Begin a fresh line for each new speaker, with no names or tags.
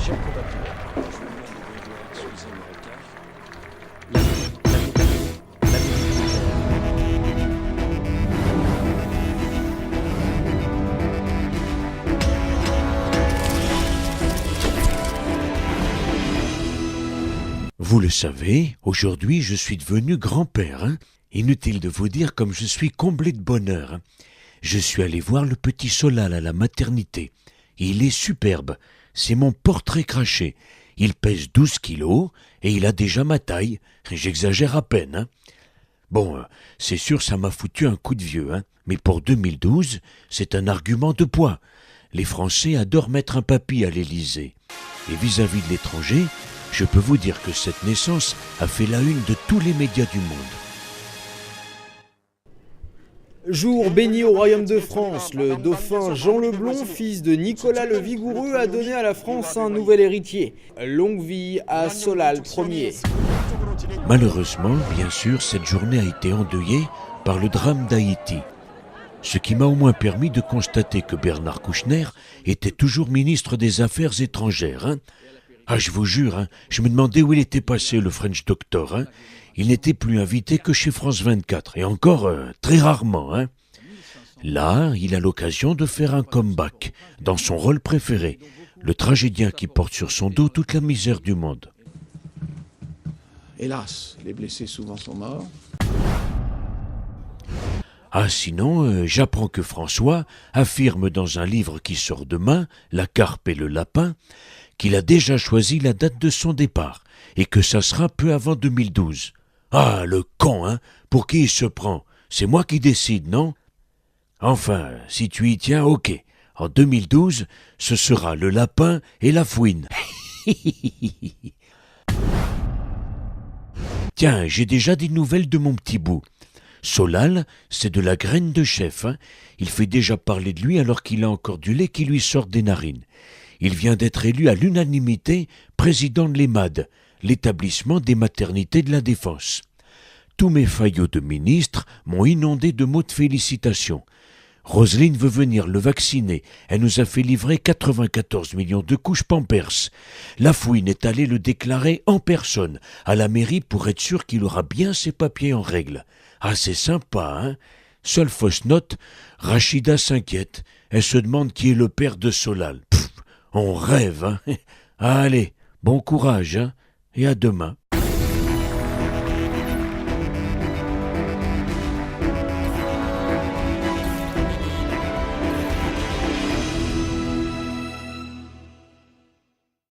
chers compatriotes, je vous demande de bien vouloir excuser mon retard.
Vous le savez, aujourd'hui je suis devenu grand-père. Inutile de vous dire comme je suis comblé de bonheur. Je suis allé voir le petit Solal à la maternité. Il est superbe, c'est mon portrait craché. Il pèse 12 kilos et il a déjà ma taille. J'exagère à peine. Bon, c'est sûr ça m'a foutu un coup de vieux. Mais pour 2012, c'est un argument de poids. Les Français adorent mettre un papy à l'Élysée. Et vis-à-vis de l'étranger, je peux vous dire que cette naissance a fait la une de tous les médias du monde.
Jour béni au royaume de France, le dauphin Jean le Blond, fils de Nicolas le Vigoureux, a donné à la France un nouvel héritier. Longue vie à Solal Ier.
Malheureusement, bien sûr, cette journée a été endeuillée par le drame d'Haïti. Ce qui m'a au moins permis de constater que Bernard Kouchner était toujours ministre des Affaires étrangères. Ah, je vous jure, je me demandais où il était passé, le French Doctor. Il n'était plus invité que chez France 24, et encore très rarement. Là, il a l'occasion de faire un comeback, dans son rôle préféré, le tragédien qui porte sur son dos toute la misère du monde.
Hélas, les blessés souvent sont morts.
Ah, sinon, j'apprends que François affirme dans un livre qui sort demain, La Carpe et le Lapin, qu'il a déjà choisi la date de son départ, et que ça sera peu avant 2012. Ah, le con, pour qui il se prend? C'est moi qui décide, non? Enfin, si tu y tiens, ok. En 2012, ce sera le lapin et la fouine. Tiens, j'ai déjà des nouvelles de mon petit bout. Solal, c'est de la graine de chef. Il fait déjà parler de lui alors qu'il a encore du lait qui lui sort des narines. Il vient d'être élu à l'unanimité président de l'EMAD, l'établissement des maternités de la Défense. Tous mes faillots de ministres m'ont inondé de mots de félicitations. Roselyne veut venir le vacciner. Elle nous a fait livrer 94 millions de couches Pampers. La fouine est allée le déclarer en personne à la mairie pour être sûr qu'il aura bien ses papiers en règle. Ah, c'est sympa, Seule fausse note, Rachida s'inquiète. Elle se demande qui est le père de Solal. On rêve, Allez, bon courage, et à demain.